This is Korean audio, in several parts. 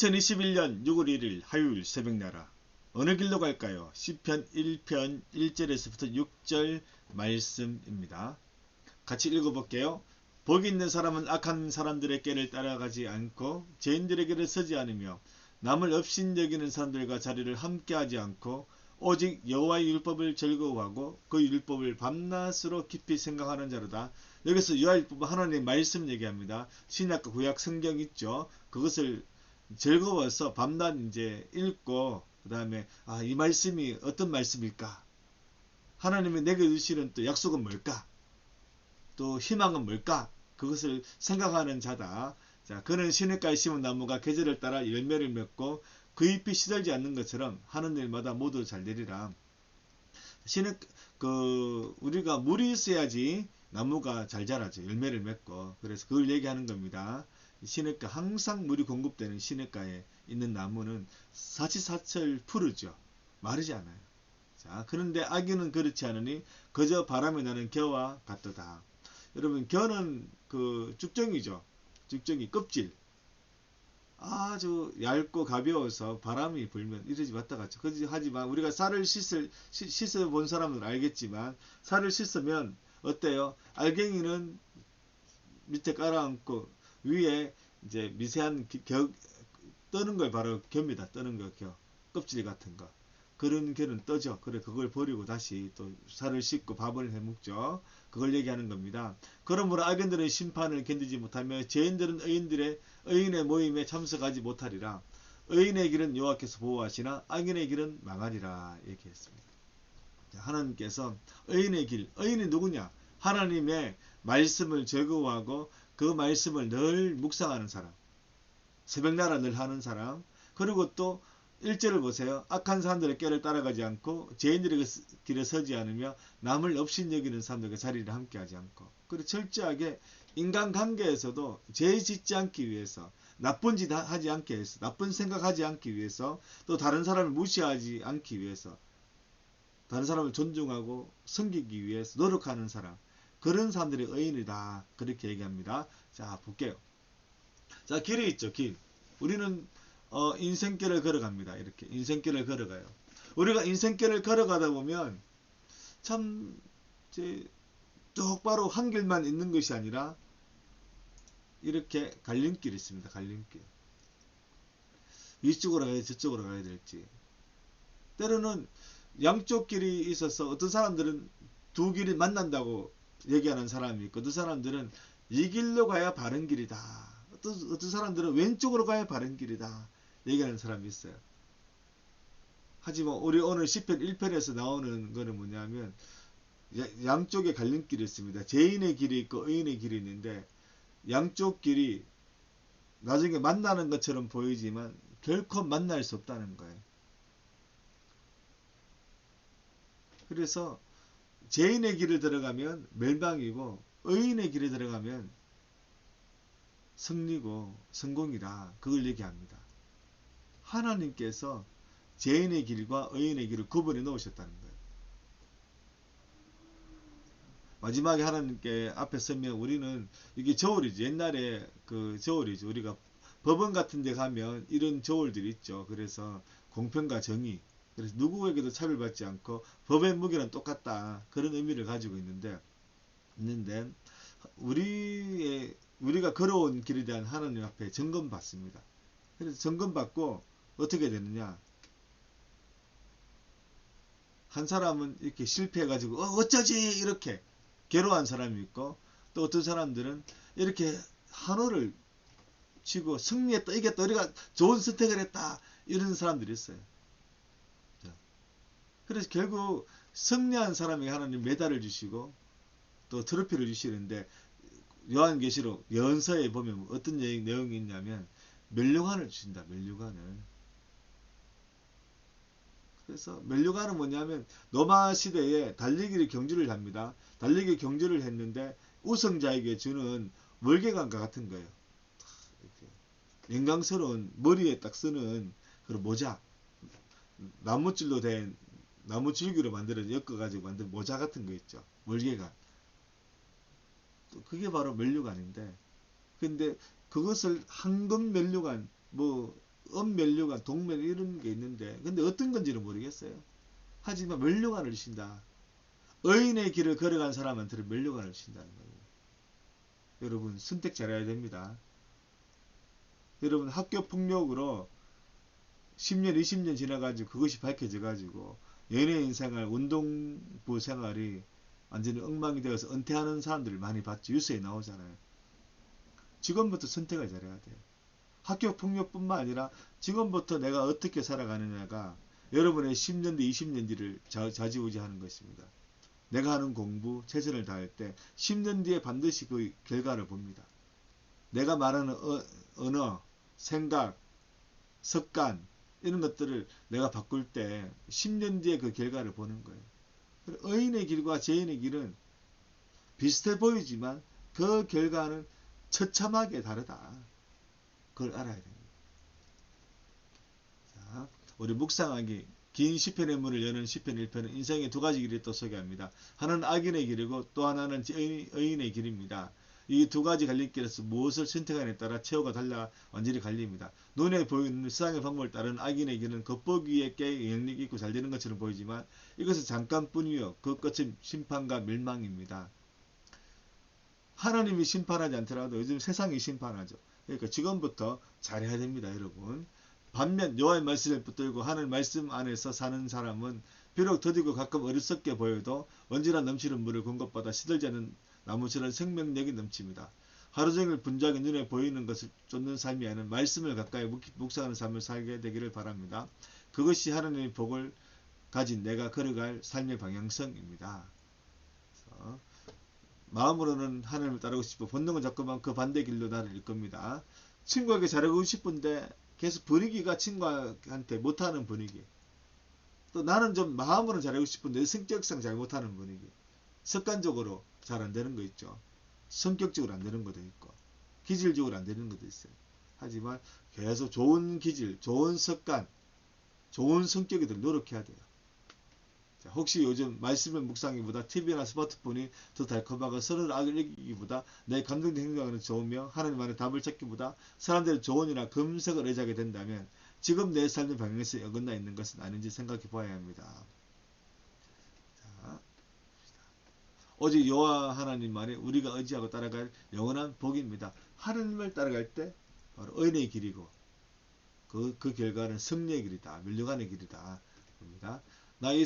2021년 6월 1일 화요일 새벽나라. 어느 길로 갈까요? 시편 1편 1절에서부터 6절 말씀입니다. 같이 읽어볼게요. 복이 있는 사람은 악한 사람들의 꾀를 따라가지 않고 죄인들의 길을 서지 않으며 남을 업신여기는 사람들과 자리를 함께하지 않고 오직 여호와의 율법을 즐거워하고 그 율법을 밤낮으로 깊이 생각하는 자로다. 여기서 여호와의 율법은 하나님의 말씀 얘기합니다. 신약과 구약 성경 있죠. 그것을 즐거워서 밤낮 이제 읽고 그 다음에 이 말씀이 어떤 말씀일까? 하나님이 내게 주시는 또 약속은 뭘까? 또 희망은 뭘까? 그것을 생각하는 자다. 자, 그는 시냇가에 심은 나무가 계절을 따라 열매를 맺고 그 잎이 시들지 않는 것처럼 하는 일마다 모두 잘 되리라. 우리가 물이 있어야지 나무가 잘 자라죠. 열매를 맺고. 그래서 그걸 얘기하는 겁니다. 시냇가, 항상 물이 공급되는 시냇가에 있는 나무는 사시사철 푸르죠. 마르지 않아요. 자, 그런데 악인은 그렇지 않으니 그저 바람에 나는 겨와 같도다. 여러분, 겨는 그 죽정이죠. 죽정이 껍질. 아주 얇고 가벼워서 바람이 불면 이러지 왔다 갔죠. 하지만 우리가 쌀을 씻어 본 사람은 알겠지만 쌀을 씻으면 어때요? 알갱이는 밑에 깔아앉고 위에 이제 미세한 떠는 걸 바로 겹입니다. 떠는 거 겨. 껍질 같은 거. 그런 겨는 떠죠. 그래, 그걸 버리고 다시 또 살을 씻고 밥을 해 먹죠. 그걸 얘기하는 겁니다. 그러므로 악인들은 심판을 견디지 못하며 죄인들은 의인의 모임에 참석하지 못하리라. 의인의 길은 여호와께서 보호하시나 악인의 길은 망하리라 얘기했습니다. 하나님께서 의인의 길, 의인이 누구냐? 하나님의 말씀을 즐거워하고 그 말씀을 늘 묵상하는 사람, 새벽나라 늘 하는 사람, 그리고 또 1절을 보세요. 악한 사람들의 꾀를 따라가지 않고 죄인들의 길에 서지 않으며 남을 업신여기는 사람들과 자리를 함께하지 않고, 그리고 철저하게 인간관계에서도 죄 짓지 않기 위해서, 나쁜 짓 하지 않기 위해서, 나쁜 생각하지 않기 위해서, 또 다른 사람을 무시하지 않기 위해서, 다른 사람을 존중하고 섬기기 위해서 노력하는 사람, 그런 사람들이 의인이다. 그렇게 얘기합니다. 자, 볼게요. 자, 길이 있죠. 길. 우리는 인생길을 걸어갑니다. 이렇게 인생길을 걸어가요. 우리가 인생길을 걸어가다 보면 참 똑바로 한 길만 있는 것이 아니라 이렇게 갈림길이 있습니다. 갈림길. 이쪽으로 가야 저쪽으로 가야 될지. 때로는 양쪽 길이 있어서 어떤 사람들은 두 길이 만난다고 얘기하는 사람이 있고, 어떤 사람들은 이 길로 가야 바른 길이다. 어떤 사람들은 왼쪽으로 가야 바른 길이다 얘기하는 사람이 있어요. 하지만 우리 오늘 시편 1편에서 나오는 거는 뭐냐면 양쪽에 갈림길이 있습니다. 죄인의 길이 있고 의인의 길이 있는데 양쪽 길이 나중에 만나는 것처럼 보이지만 결코 만날 수 없다는 거예요. 그래서 죄인의 길을 들어가면 멸망이고 의인의 길에 들어가면 승리고 성공이다. 그걸 얘기합니다. 하나님께서 죄인의 길과 의인의 길을 구분해 놓으셨다는 거예요. 마지막에 하나님께 앞에 서면 우리는, 이게 저울이죠. 옛날에 그 저울이죠. 우리가 법원 같은 데 가면 이런 저울들이 있죠. 그래서 공평과 정의, 그래서 누구에게도 차별받지 않고 법의 무게는 똑같다. 그런 의미를 가지고 있는데 우리가 걸어온 길에 대한 하나님 앞에 점검받습니다. 그래서 점검받고 어떻게 되느냐? 한 사람은 이렇게 실패해가지고 어쩌지 이렇게 괴로워한 사람이 있고, 또 어떤 사람들은 이렇게 한호를 치고 승리했다, 이겼다, 우리가 좋은 선택을 했다, 이런 사람들이 있어요. 그래서 결국 승리한 사람에게 하나님 메달을 주시고 또 트로피를 주시는데, 요한계시록 연서에 보면 어떤 내용이 있냐면 면류관을 주신다. 면류관을. 그래서 면류관은 뭐냐면 로마 시대에 달리기를 경주를 합니다. 달리기 경주를 했는데 우승자에게 주는 월계관과 같은 거예요. 영광스러운 머리에 딱 쓰는 그런 모자, 나무줄로 된, 나무줄기로 만들어서 엮어가지고 만든 모자 같은 거 있죠. 월계관. 그게 바로 면류관인데, 근데 그것을 황금 면류관, 뭐 엄면류관, 동면 이런 게 있는데 근데 어떤 건지는 모르겠어요. 하지만 면류관을 주신다. 의인의 길을 걸어간 사람한테는 면류관을 주신다는 거예요. 여러분 선택 잘해야 됩니다. 여러분 학교 폭력으로 10년, 20년 지나가지고 그것이 밝혀져가지고 연예인 생활, 운동부 생활이 완전히 엉망이 되어서 은퇴하는 사람들을 많이 봤죠. 뉴스에 나오잖아요. 지금부터 선택을 잘해야 돼요. 학교 폭력뿐만 아니라 지금부터 내가 어떻게 살아가느냐가 여러분의 10년 뒤, 20년 뒤를 좌지우지하는 것입니다. 내가 하는 공부, 최선을 다할 때 10년 뒤에 반드시 그 결과를 봅니다. 내가 말하는 언어, 생각, 습관 이런 것들을 내가 바꿀 때 10년 뒤에 그 결과를 보는 거예요. 의인의 길과 죄인의 길은 비슷해 보이지만 그 결과는 처참하게 다르다. 그걸 알아야 됩니다. 자, 우리 묵상하기 긴 시편의 문을 여는 시편 1편은 인생의 두 가지 길을 또 소개합니다. 하나는 악인의 길이고 또 하나는 의인의 길입니다. 이 두 가지 갈림길에서 무엇을 선택하느냐에 따라 최후가 달라 완전히 갈립니다. 눈에 보이는 세상의 방법을 따르는 악인의 길은 겉보기에 영향력이 있고 잘 되는 것처럼 보이지만 이것은 잠깐뿐이요. 그 끝은 심판과 멸망입니다. 하나님이 심판하지 않더라도 요즘 세상이 심판하죠. 그러니까 지금부터 잘해야 됩니다, 여러분. 반면 여호와의 말씀을 붙들고 하나님 말씀 안에서 사는 사람은 비록 더디고 가끔 어리석게 보여도 언제나 넘치는 물을 공급받아 시들지 않는 나무처럼 생명력이 넘칩니다. 하루 종일 분주하게 눈에 보이는 것을 쫓는 삶이 아닌 말씀을 가까이 묵상하는 삶을 살게 되기를 바랍니다. 그것이 하나님의 복을 가진 내가 걸어갈 삶의 방향성입니다. 그래서 마음으로는 하나님을 따르고 싶고 본능은 자꾸만 그 반대 길로 나를 이끕니다. 친구에게 잘하고 싶은데 계속 분위기가 친구한테 못하는 분위기. 또 나는 좀 마음으로는 잘하고 싶은데 성격상 잘 못하는 분위기. 습관적으로 잘 안 되는 거 있죠. 성격적으로 안 되는 것도 있고 기질적으로 안 되는 것도 있어요. 하지만 계속 좋은 기질, 좋은 습관, 좋은 성격이들 노력해야 돼요. 자, 혹시 요즘 말씀의 묵상기보다 TV나 스마트폰이 더 달콤하고 서로를 알리기보다 내 감정적 행동하는 좋으며 하나님 안에 답을 찾기보다 사람들의 조언이나 금석을 의지하게 된다면 지금 내 삶의 방향에서 어긋나 있는 것은 아닌지 생각해 보아야 합니다. 자, 오직 여호와 하나님만이 우리가 의지하고 따라갈 영원한 복입니다. 하나님을 따라갈 때 바로 의인의 길이고 그 결과는 승리의 길이다. 멸류관의 길이다. 봅니다. 나의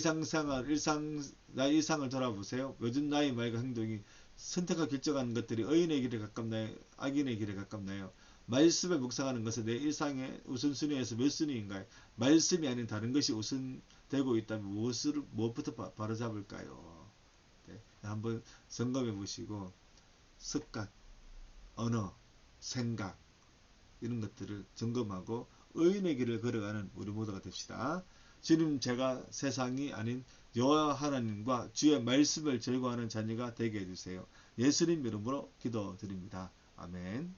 나의 일상을 돌아보세요. 요즘 나의 말과 행동이 선택과 결정하는 것들이 의인의 길에 가깝나요? 악인의 길에 가깝나요? 말씀을 묵상하는 것은 내 일상의 우선순위에서 몇 순위인가요? 말씀이 아닌 다른 것이 우선되고 있다면 무엇부터 바로잡을까요? 네, 한번 점검해 보시고 습관, 언어, 생각 이런 것들을 점검하고 의인의 길을 걸어가는 우리 모두가 됩시다. 주님 제가 세상이 아닌 여호와 하나님과 주의 말씀을 즐거워하는 자녀가 되게 해주세요. 예수님 이름으로 기도드립니다. 아멘.